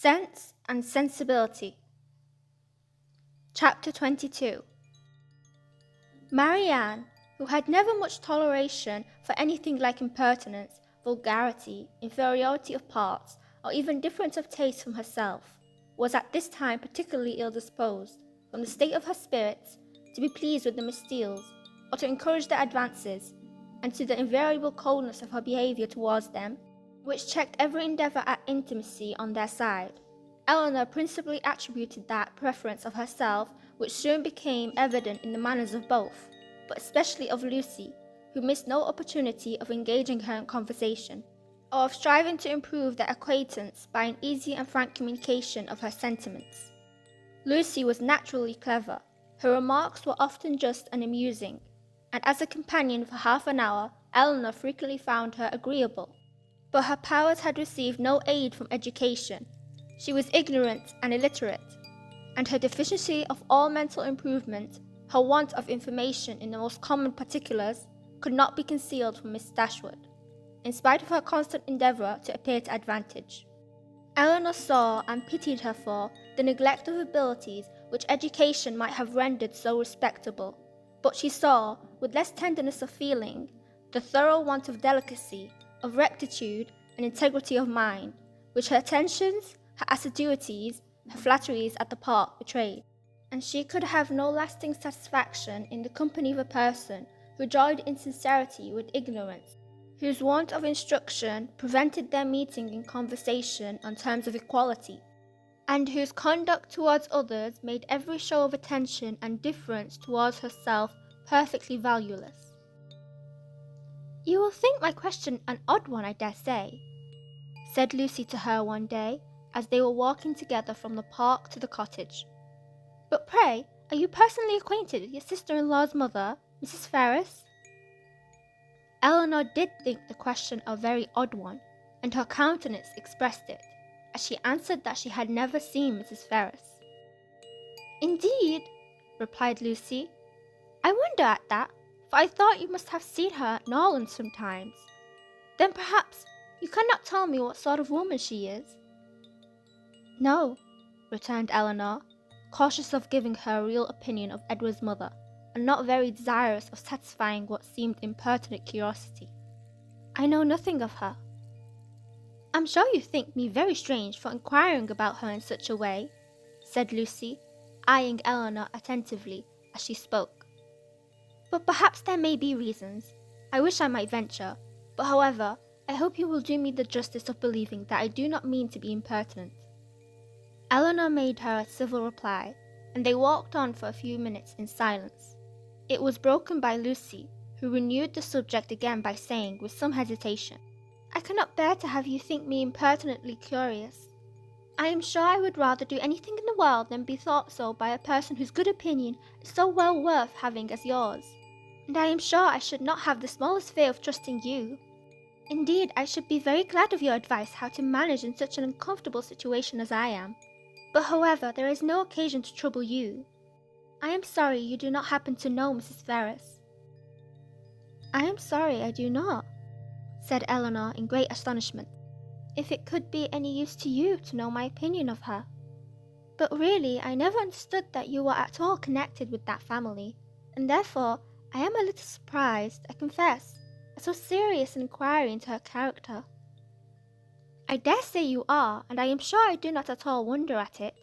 Sense and Sensibility. Chapter 22. Marianne, who had never much toleration for anything like impertinence, vulgarity, inferiority of parts, or even difference of taste from herself, was at this time particularly ill-disposed, from the state of her spirits, to be pleased with the Miss Steeles, or to encourage their advances, and to the invariable coldness of her behaviour towards them, which checked every endeavour at intimacy on their side. Eleanor principally attributed that preference of herself which soon became evident in the manners of both, but especially of Lucy, who missed no opportunity of engaging her in conversation, or of striving to improve their acquaintance by an easy and frank communication of her sentiments. Lucy was naturally clever. Her remarks were often just and amusing, and as a companion for half an hour, Eleanor frequently found her agreeable. But her powers had received no aid from education. She was ignorant and illiterate, and her deficiency of all mental improvement, her want of information in the most common particulars, could not be concealed from Miss Dashwood, in spite of her constant endeavour to appear to advantage. Eleanor saw and pitied her for the neglect of abilities which education might have rendered so respectable, but she saw, with less tenderness of feeling, the thorough want of delicacy, of rectitude and integrity of mind, which her attentions, her assiduities, her flatteries at the park betrayed, and she could have no lasting satisfaction in the company of a person who joined in sincerity with ignorance, whose want of instruction prevented their meeting in conversation on terms of equality, and whose conduct towards others made every show of attention and deference towards herself perfectly valueless. "You will think my question an odd one, I dare say," said Lucy to her one day, as they were walking together from the park to the cottage. "But pray, are you personally acquainted with your sister-in-law's mother, Mrs. Ferrars?" Eleanor did think the question a very odd one, and her countenance expressed it, as she answered that she had never seen Mrs. Ferrars. "Indeed," replied Lucy, "I wonder at that, for I thought you must have seen her at Norland sometimes. Then perhaps you cannot tell me what sort of woman she is?" "No," returned Eleanor, cautious of giving her real opinion of Edward's mother, and not very desirous of satisfying what seemed impertinent curiosity. "I know nothing of her." "I'm sure you think me very strange for inquiring about her in such a way," said Lucy, eyeing Eleanor attentively as she spoke. "But perhaps there may be reasons. I wish I might venture, but however, I hope you will do me the justice of believing that I do not mean to be impertinent." Eleanor made her a civil reply, and they walked on for a few minutes in silence. It was broken by Lucy, who renewed the subject again by saying, with some hesitation, "I cannot bear to have you think me impertinently curious. I am sure I would rather do anything in the world than be thought so by a person whose good opinion is so well worth having as yours, and I am sure I should not have the smallest fear of trusting you. Indeed, I should be very glad of your advice how to manage in such an uncomfortable situation as I am. But however, there is no occasion to trouble you. I am sorry you do not happen to know Mrs. Ferrars." "I am sorry I do not," said Eleanor in great astonishment, "if it could be any use to you to know my opinion of her. But really I never understood that you were at all connected with that family, and therefore I am a little surprised, I confess, at so serious an inquiry into her character." "I dare say you are, and I am sure I do not at all wonder at it.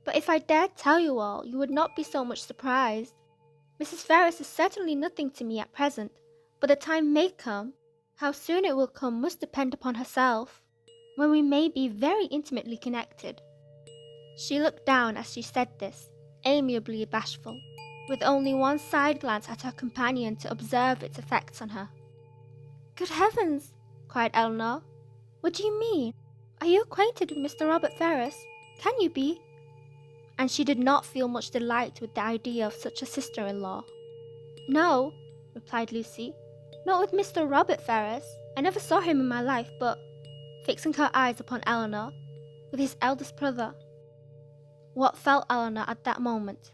But if I dared tell you all, you would not be so much surprised. Mrs. Ferrars is certainly nothing to me at present, but the time may come, how soon it will come must depend upon herself, when we may be very intimately connected." She looked down as she said this, amiably bashful, with only one side glance at her companion to observe its effects on her. "Good heavens!" cried Eleanor. "What do you mean? Are you acquainted with Mr. Robert Ferrars? Can you be?" And she did not feel much delight with the idea of such a sister-in-law. "No," replied Lucy, "not with Mr. Robert Ferrars. I never saw him in my life, but," fixing her eyes upon Eleanor, "with his eldest brother." What felt Eleanor at that moment?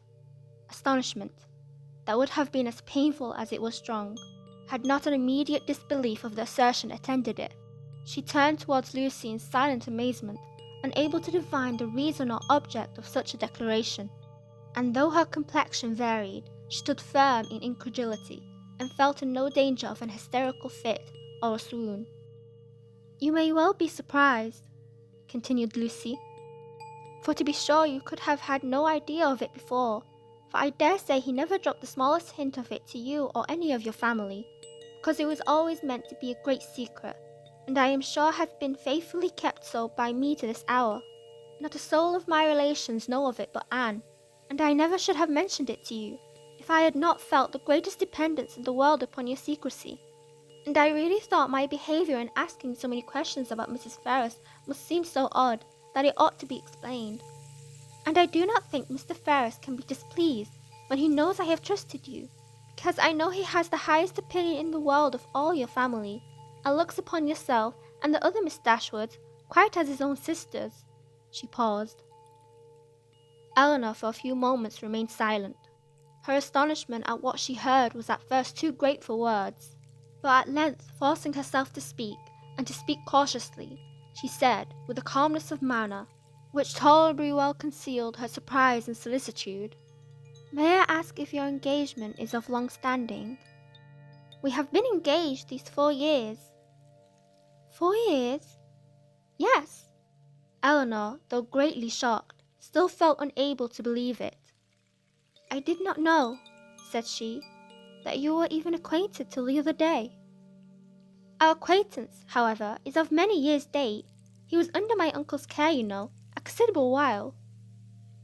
Astonishment, that would have been as painful as it was strong, had not an immediate disbelief of the assertion attended it. She turned towards Lucy in silent amazement, unable to divine the reason or object of such a declaration. And though her complexion varied, she stood firm in incredulity, and felt in no danger of an hysterical fit or a swoon. "You may well be surprised," continued Lucy, "for to be sure you could have had no idea of it before, for I dare say he never dropped the smallest hint of it to you or any of your family, because it was always meant to be a great secret, and I am sure has been faithfully kept so by me to this hour. Not a soul of my relations know of it but Anne, and I never should have mentioned it to you, if I had not felt the greatest dependence in the world upon your secrecy. And I really thought my behaviour in asking so many questions about Mrs. Ferrars must seem so odd that it ought to be explained. And I do not think Mr. Ferrars can be displeased when he knows I have trusted you, because I know he has the highest opinion in the world of all your family, and looks upon yourself and the other Miss Dashwoods quite as his own sisters." She paused. Eleanor for a few moments remained silent. Her astonishment at what she heard was at first too great for words, but at length forcing herself to speak, and to speak cautiously, she said, with a calmness of manner, which tolerably well concealed her surprise and solicitude, "May I ask if your engagement is of long standing?" "We have been engaged these 4 years." "4 years?" "Yes." Eleanor, though greatly shocked, still felt unable to believe it. "I did not know," said she, "that you were even acquainted till the other day." "Our acquaintance, however, is of many years' date. He was under my uncle's care, you know, a considerable while."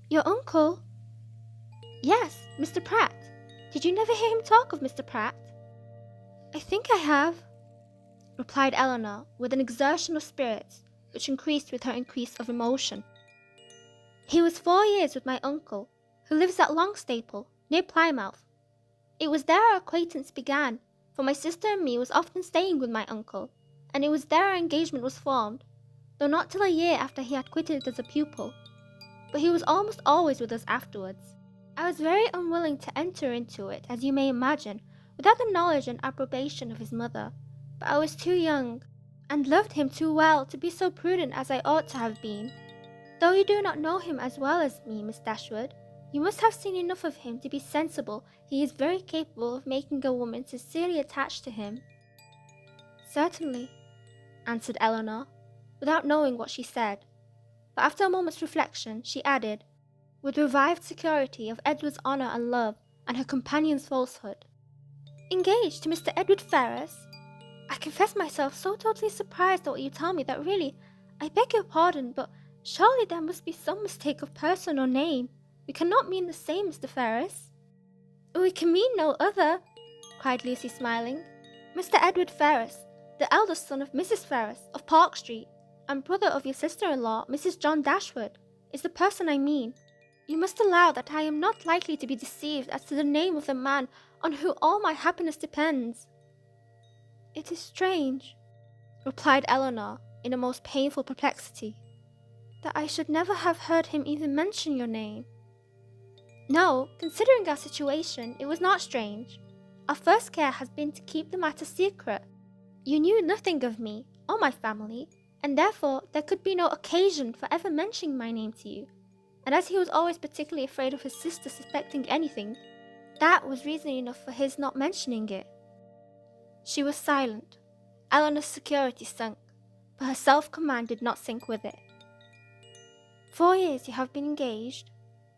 "Your uncle?" "Yes, Mr. Pratt. Did you never hear him talk of Mr. Pratt?" "I think I have," replied Eleanor, with an exertion of spirits which increased with her increase of emotion. "He was 4 years with my uncle, who lives at Longstaple, near Plymouth. It was there our acquaintance began, for my sister and me was often staying with my uncle, and it was there our engagement was formed, though not till a year after he had quitted as a pupil. But he was almost always with us afterwards. I was very unwilling to enter into it, as you may imagine, without the knowledge and approbation of his mother, but I was too young, and loved him too well to be so prudent as I ought to have been. Though you do not know him as well as me, Miss Dashwood, you must have seen enough of him to be sensible he is very capable of making a woman sincerely attached to him." "Certainly," answered Eleanor, without knowing what she said, but after a moment's reflection, she added, with revived security of Edward's honour and love, and her companion's falsehood, "Engaged to Mr. Edward Ferrars? I confess myself so totally surprised at what you tell me that really, I beg your pardon, but surely there must be some mistake of person or name. We cannot mean the same Mr. Ferrars." "We can mean no other," cried Lucy, smiling. "Mr. Edward Ferrars, the eldest son of Mrs. Ferrars, of Park Street, and brother of your sister-in-law, Mrs. John Dashwood, is the person I mean. You must allow that I am not likely to be deceived as to the name of the man on whom all my happiness depends." "It is strange," replied Eleanor, in a most painful perplexity, "that I should never have heard him even mention your name." "No, considering our situation, it was not strange. Our first care has been to keep the matter secret. You knew nothing of me or my family, and therefore there could be no occasion for ever mentioning my name to you, and as he was always particularly afraid of his sister suspecting anything, that was reason enough for his not mentioning it." She was silent. Eleanor's security sunk, but her self-command did not sink with it. "4 years you have been engaged?"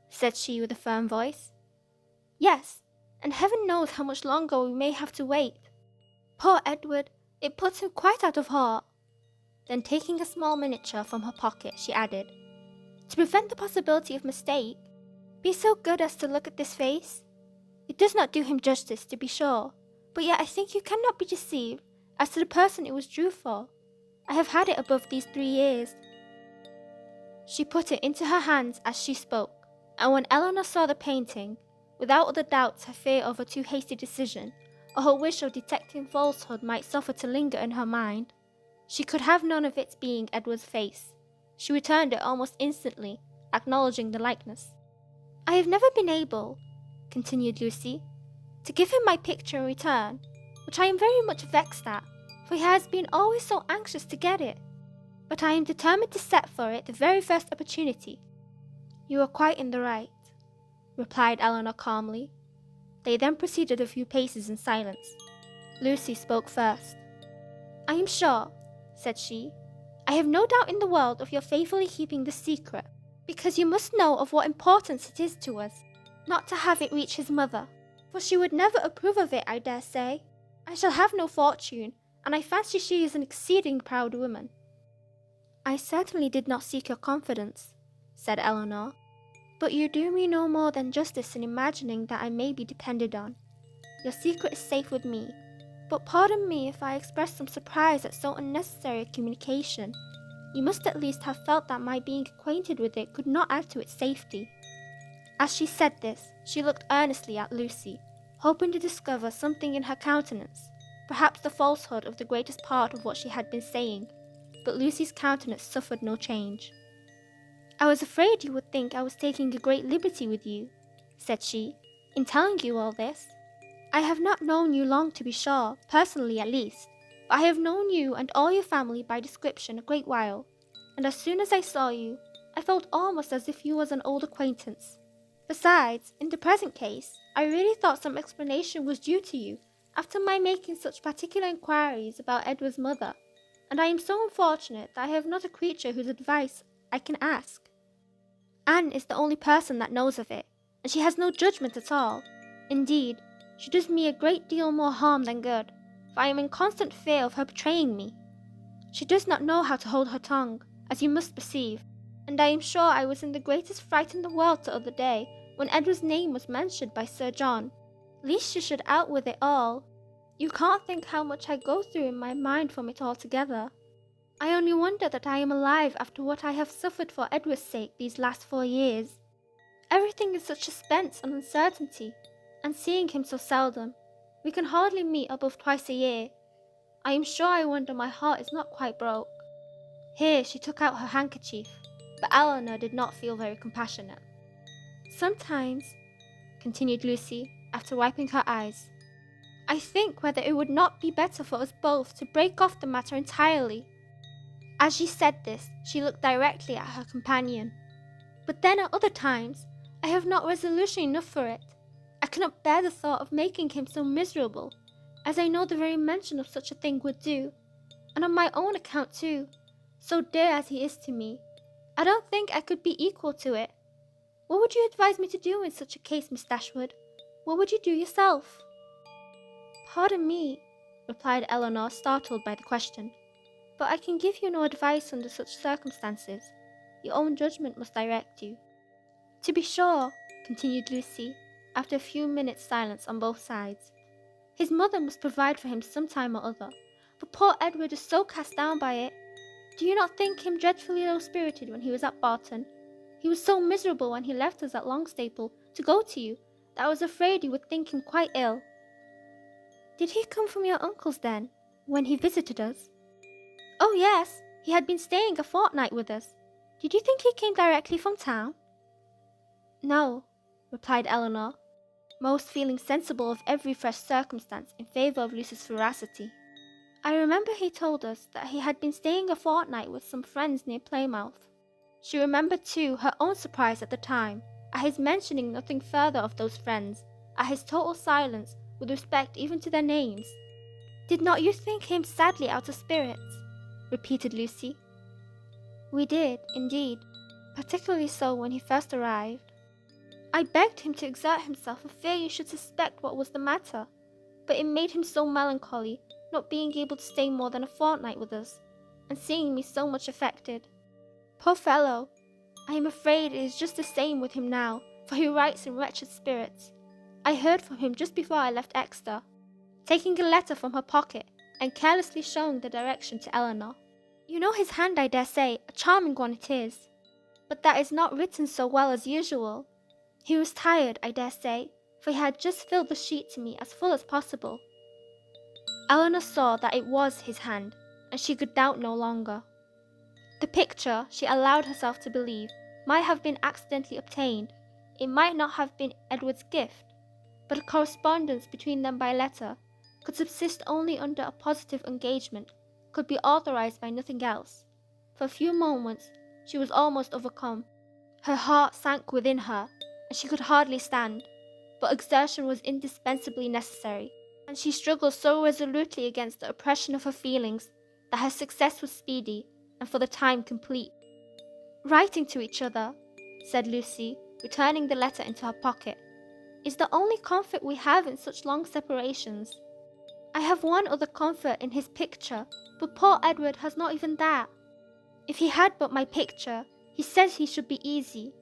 said she with a firm voice. "Yes, and heaven knows how much longer we may have to wait. Poor Edward, it puts him quite out of heart." Then taking a small miniature from her pocket, she added, "To prevent the possibility of mistake, be so good as to look at this face. It does not do him justice, to be sure, but yet I think you cannot be deceived as to the person it was drew for. I have had it above these 3 years." She put it into her hands as she spoke, and when Eleanor saw the painting, without other doubts her fear of a too hasty decision, or her wish of detecting falsehood might suffer to linger in her mind, she could have none of its being Edward's face. She returned it almost instantly, acknowledging the likeness. "I have never been able," continued Lucy, "to give him my picture in return, which I am very much vexed at, for he has been always so anxious to get it. but I am determined to set for it the very first opportunity." "You are quite in the right," replied Eleanor calmly. They then proceeded a few paces in silence. Lucy spoke first. "I am sure," said she, "I have no doubt in the world of your faithfully keeping this secret, because you must know of what importance it is to us, not to have it reach his mother, for she would never approve of it, I dare say. I shall have no fortune, and I fancy she is an exceeding proud woman." "I certainly did not seek your confidence," said Eleanor, "but you do me no more than justice in imagining that I may be depended on. Your secret is safe with me, but pardon me if I express some surprise at so unnecessary a communication. You must at least have felt that my being acquainted with it could not add to its safety." As she said this, she looked earnestly at Lucy, hoping to discover something in her countenance, perhaps the falsehood of the greatest part of what she had been saying, but Lucy's countenance suffered no change. "I was afraid you would think I was taking a great liberty with you," said she, "in telling you all this. I have not known you long, to be sure, personally at least, but I have known you and all your family by description a great while, and as soon as I saw you, I felt almost as if you was an old acquaintance. Besides, in the present case, I really thought some explanation was due to you after my making such particular inquiries about Edward's mother, and I am so unfortunate that I have not a creature whose advice I can ask. Anne is the only person that knows of it, and she has no judgment at all. Indeed, she does me a great deal more harm than good, for I am in constant fear of her betraying me. She does not know how to hold her tongue, as you must perceive, and I am sure I was in the greatest fright in the world the other day when Edward's name was mentioned by Sir John, lest she should out with it all. You can't think how much I go through in my mind from it altogether. I only wonder that I am alive after what I have suffered for Edward's sake these last 4 years. Everything is such suspense and uncertainty, and seeing him so seldom, we can hardly meet above twice a year. I am sure I wonder my heart is not quite broke." Here she took out her handkerchief, but Eleanor did not feel very compassionate. "Sometimes," continued Lucy, after wiping her eyes, "I think whether it would not be better for us both to break off the matter entirely." As she said this, she looked directly at her companion. "But then at other times, I have not resolution enough for it. I cannot bear the thought of making him so miserable, as I know the very mention of such a thing would do, and on my own account too, so dear as he is to me. I don't think I could be equal to it. What would you advise me to do in such a case, Miss Dashwood? What would you do yourself?" "Pardon me," replied Eleanor, startled by the question, "but I can give you no advice under such circumstances. Your own judgment must direct you." "To be sure," continued Lucy, after a few minutes' silence on both sides, "his mother must provide for him some time or other, but poor Edward is so cast down by it. Do you not think him dreadfully low-spirited when he was at Barton? He was so miserable when he left us at Longstaple to go to you, that I was afraid you would think him quite ill." "Did he come from your uncle's then, when he visited us?" "Oh yes, he had been staying a fortnight with us. Did you think he came directly from town?" "No," replied Eleanor, most feeling sensible of every fresh circumstance in favour of Lucy's veracity. "I remember he told us that he had been staying a fortnight with some friends near Plymouth." She remembered too her own surprise at the time, at his mentioning nothing further of those friends, at his total silence with respect even to their names. "Did not you think him sadly out of spirits?" repeated Lucy. "We did, indeed, particularly so when he first arrived. I begged him to exert himself for fear you should suspect what was the matter, but it made him so melancholy, not being able to stay more than a fortnight with us, and seeing me so much affected. Poor fellow! I am afraid it is just the same with him now, for he writes in wretched spirits. I heard from him just before I left Exeter," taking a letter from her pocket, and carelessly showing the direction to Eleanor. "You know his hand, I dare say, a charming one it is, but that is not written so well as usual. He was tired, I dare say, for he had just filled the sheet to me as full as possible." Eleanor saw that it was his hand, and she could doubt no longer. The picture, she allowed herself to believe, might have been accidentally obtained. It might not have been Edward's gift, but a correspondence between them by letter could subsist only under a positive engagement, could be authorized by nothing else, For a few moments, she was almost overcome. Her heart sank within her, and she could hardly stand, but exertion was indispensably necessary, and she struggled so resolutely against the oppression of her feelings that her success was speedy, and for the time complete. "Writing to each other," said Lucy, returning the letter into her pocket, "is the only comfort we have in such long separations. I have one other comfort in his picture, but poor Edward has not even that. If he had but my picture, he says he should be easy.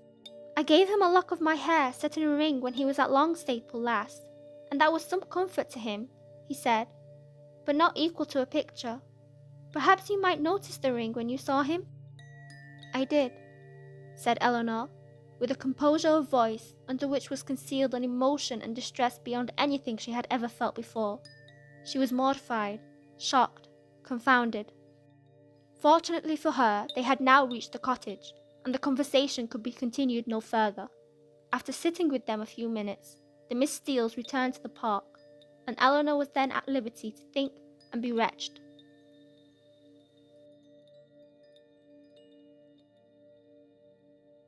I gave him a lock of my hair set in a ring when he was at Longstaple last, and that was some comfort to him, he said, but not equal to a picture. Perhaps you might notice the ring when you saw him?" "I did," said Eleanor, with a composure of voice under which was concealed an emotion and distress beyond anything she had ever felt before. She was mortified, shocked, confounded. Fortunately for her, they had now reached the cottage, and the conversation could be continued no further. After sitting with them a few minutes, the Miss Steeles returned to the park, and Eleanor was then at liberty to think and be wretched.